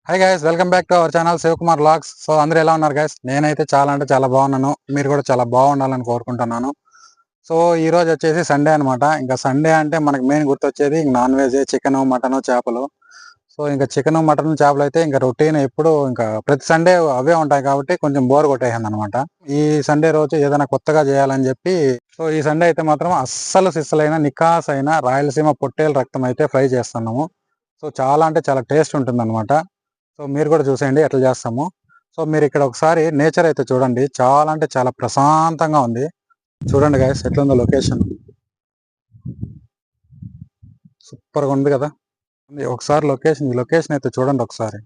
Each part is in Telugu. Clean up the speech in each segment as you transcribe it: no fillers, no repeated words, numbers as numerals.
Hi guys, welcome back to our channel Shivakumar vlogs. So అందరూ ఎలా ఉన్నారు గైస్? నేనైతే చాలా బాగున్నాను. మీరు కూడా చాలా బాగుండాలని కోరుకుంటున్నాను. సో ఈ రోజు వచ్చేసి సండే అనమాట. ఇంకా సండే అంటే మనకి మెయిన్ గుర్తొచ్చేది నాన్ వెజ్, చికెన్, మటన్, చేపలు. సో ఇంకా చికెన్, మటన్, చేపలు అయితే ఇంకా రొటీన్ ఎప్పుడు ఇంకా ప్రతి సండే అవే ఉంటాయి కాబట్టి కొంచెం బోర్ కొట్టేసింది అనమాట. ఈ సండే రోజు ఏదైనా కొత్తగా చేయాలని చెప్పి సో ఈ సండే అయితే మాత్రం అస్సలు సిస్సలైన నికాస్ అయిన రాయలసీమ పొట్టేలు రక్తం అయితే ఫ్రై చేస్తున్నాము. సో చాలా అంటే చాలా టేస్ట్ ఉంటుంది అనమాట. సో మీరు కూడా చూసేయండి ఎట్లా చేస్తాము. సో మీరు ఇక్కడ ఒకసారి నేచర్ అయితే చూడండి, చాలా అంటే చాలా ప్రశాంతంగా ఉంది. చూడండి గైస్ ఎట్లుందో లొకేషన్, సూపర్గా ఉంది కదా. ఒకసారి లొకేషన్ అయితే చూడండి ఒకసారి.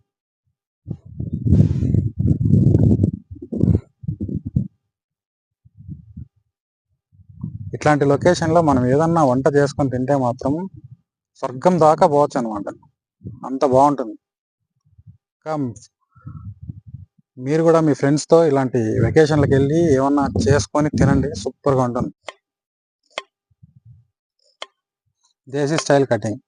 ఇట్లాంటి లొకేషన్లో మనం ఏదన్నా వంట చేసుకొని తింటే మాత్రం స్వర్గం దాకా పోవచ్చు అనమాట. అంత బాగుంటుంది. ఇంకా మీరు కూడా మీ ఫ్రెండ్స్తో ఇలాంటి వెకేషన్లకు వెళ్ళి ఏమన్నా చేసుకొని తినండి, సూపర్గా ఉంటుంది. దేశీ స్టైల్ కటింగ్.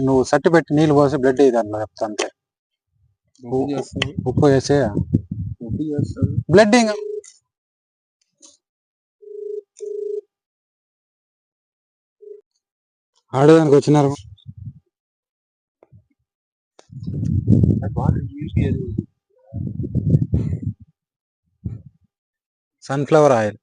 నువ్వు సట్టి పెట్టి నీళ్ళు పోసి బ్లడ్ ఇది అట్లా చెప్తా అంటే ఉప్పు వేసి బ్లడ్ ఇంకా ఆడదానికి వచ్చినారు. సన్ఫ్లవర్ ఆయిల్,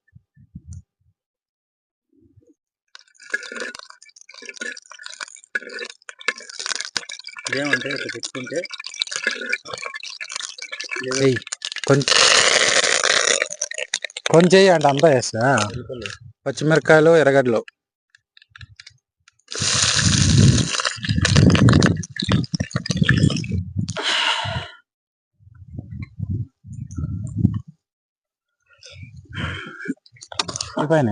ఏమంటే ఇట్లా పెట్టుకుంటే కొంచెం కొంచెం అంటే అంతా వేస్తా. పచ్చిమిరకాయలు, ఎర్రగడ్డలు, పైన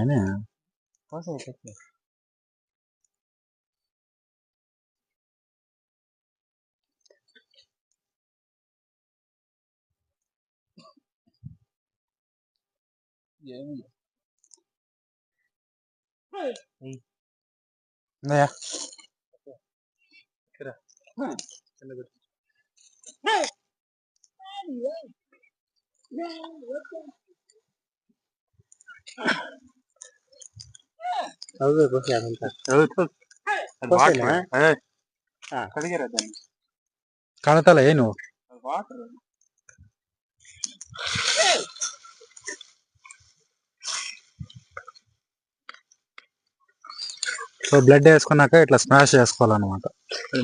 కడతలే నువ్వు సో బ్లడ్ వేసుకున్నాక ఇట్లా స్మాష్ చేసుకోవాలన్నమాట.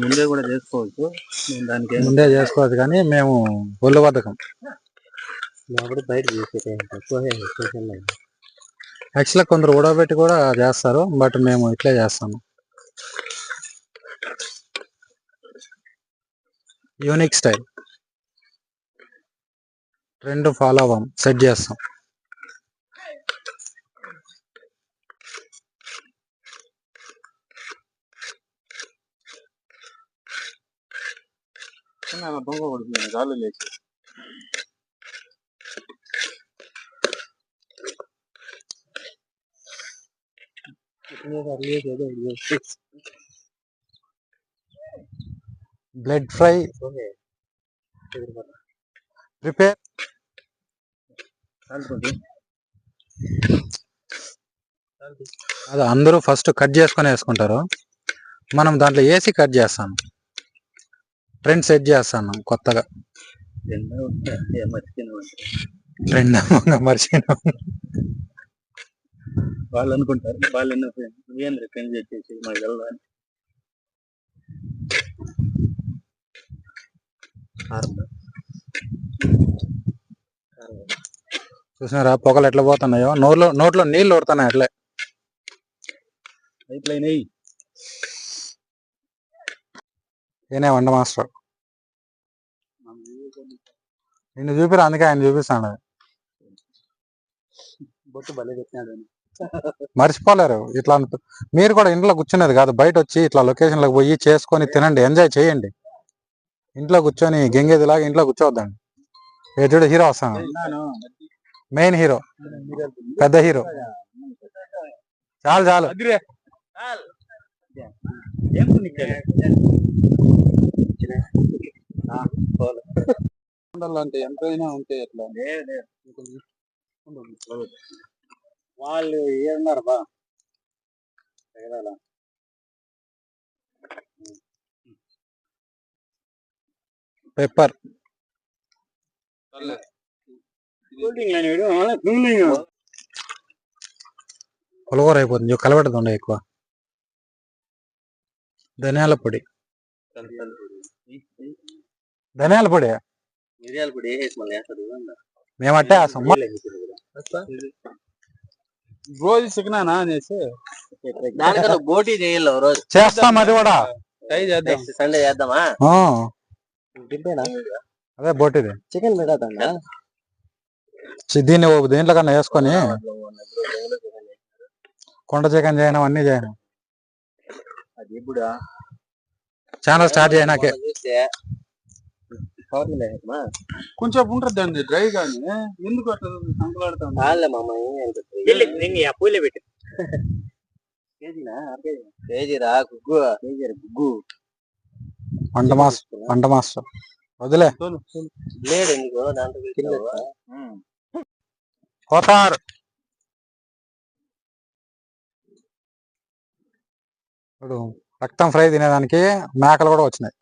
ముందే కూడా చేసుకోవచ్చు, దానికి ముందే చేసుకోవచ్చు కానీ మేము ఒళ్ళు బద్ధకం. బయట యాక్చువల్గా కొందరు ఉడకబెట్టి కూడా చేస్తారు, బట్ మేము ఇట్లే చేస్తాము. యూనిక్ స్టైల్, ట్రెండ్ ఫాలో అవ్వం, సెట్ చేస్తాం. దొంగ పడుతుంది గాలి లేచి. Blood fry prepare. అది అందరూ ఫస్ట్ కట్ చేసుకొని వేసుకుంటారు, మనం దాంట్లో వేసి కట్ చేస్తాం. ట్రెండ్ సెట్ చేస్తాను కొత్తగా. ట్రెండ్ మర్చిపోయినా వాళ్ళు అనుకుంటారు వాళ్ళు నువ్వేంద్ర ట్రెండ్ చేసేసి మాకు వెళ్ళాలి. చూసినారా పొగలు ఎట్లా పోతున్నాయో, నోట్లో నీళ్ళు ఊడుతున్నాయి అట్లే. అయిపోయినాయి. నేనే వంట మాస్టర్. నిన్ను చూపిరా, అందుకే ఆయన చూపిస్తాడు. బొట్టు భలే పెట్టినాడు. మర్చిపోలేరు ఇట్లా. మీరు కూడా ఇంట్లో కూర్చునేది కాదు, బయట వచ్చి ఇట్లా లొకేషన్లకు పోయి చేసుకొని తినండి, ఎంజాయ్ చేయండి. ఇంట్లో కూర్చొని గెంగేదిలాగా ఇంట్లో కూర్చోవద్దండి. చూడు హీరో వస్తాను, మెయిన్ హీరో, పెద్ద హీరో. చాలు చాలు అదిరే ఏం అంటే ఎంతైనా ఉంటే ఎట్లా వాళ్ళు ఏమన్నారు బా పెప్పర్ పులగూర అయిపోతుంది కలబెట్టదు ఎక్కువ ధనియాల పొడి ధనియాల పొడి మిరియాల పొడి వేసేసి మళ్ళీ వేస్తారు మేమట్టే వేస్తాం రోజు చికెనా అనేసి దానికన్నా బోటీ చేయాలి రోజు చేస్తాం అది కూడా ట్రై చేద్దాం. సండే చేద్దామా ఆ, అదే బోటిది చికెన్ పెట్టా దీన్ని దేంట్లో కన్నా వేసుకొని కొండ చికెన్ చేయను అన్ని చేయను అది ఇప్పుడు ఛానల్ స్టార్ట్ చేయనాకే కొంచెం ఉంటుంది అండి డ్రై కానీ ఎందుకు అట్లా సంకలాడుతాను కేజీరా గుగ్గు గుగ్గు వంట మాస్టర్ వదిలే లేడు ఎందుకు దాంట్లో పోతారు ఇప్పుడు రక్తం ఫ్రై తినేదానికి మేకలు కూడా వచ్చినాయి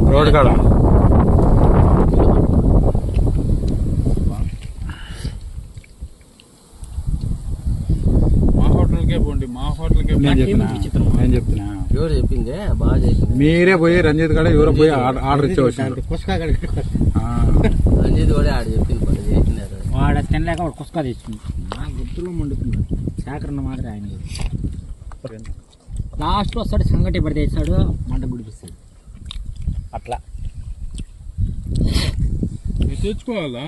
రోడ్ కాడ మా హోటల్కే పోండి మా హోటల్కే నేను చెప్తున్నా ఎవరు చెప్పింది బాగా చెప్పింది మీరే పోయి రంజిత్ కాడ ఎవరో పోయి ఆర్డర్ ఇచ్చేవాళ్ళు రంజిత్ కూడా ఆడ చెప్పింది పని చేసినారు వాడ తినలేక వాడు కుస్కా తెచ్చుకుంది నా గుర్తులో మండుతున్నాడు సేకరణ మాత్రం ఆయన లాస్ట్లో వస్తాడు సంగటి పడితే ఇస్తాడు మంట గుడిపిస్తాడు అట్లా తెచ్చుకోవాలా